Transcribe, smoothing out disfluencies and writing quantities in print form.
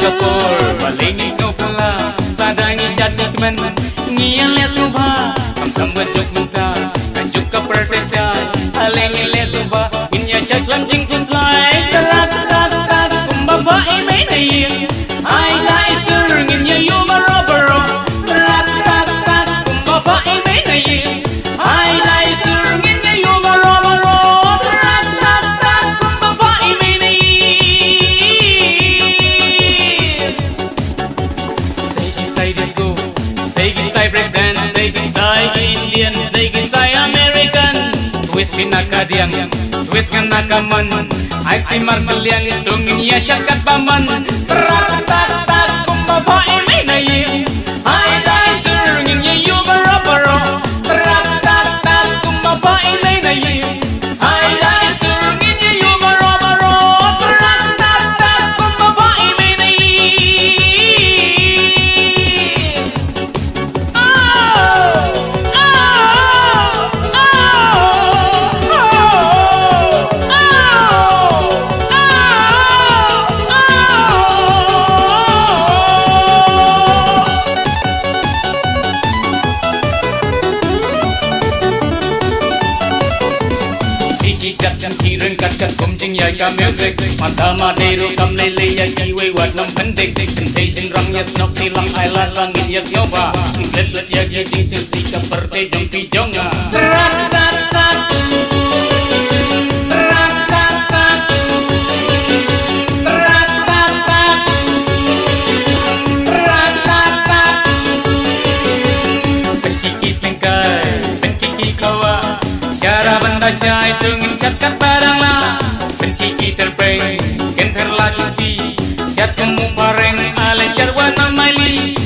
kapur Balingin ko pala Padangin siya tikman Ngiyan leto ba Kamsam bentuk minta Kajuk ka pertesa Alengin leto ba Inya siya klamjing kuslay Tarat tat tat Kumbabae may naying Ay laisur Nginya yuma robero Tarat tat tat Kumbabae may naying Ay laisur Nginya yuma robero Tarat tat tat Kumbabae may naying Say disco Say gintay breakdance Say gintay Indian Say gintay American Twist pinakadiang Twist nga nakaman Ay timar kaliang Tungin iya syakat baman Trat-tat-tat Kung babae may naying Ay laisur Ngin iya yuba robaro Trat-tat-tat Kung babae may naying Ay laisur Ngin iya yuba robaro Trat-tat-tat Kung babae may naying Ikat kireng kat kumjing ya ka music mata madero kam lele ya kiwe wat nam pendik sensation rang ya snok tilang ailat langit ya nyoba let let ya giding sisi ka perte jong pijong ya rat tat tat rat tat tat rat tat tat rat tat tat penkiki tengkai penkiki kawa cara benda syai tungin kat barang lah penkiki terbreng ken terlalu di kat kemu bareng ale jarwana maili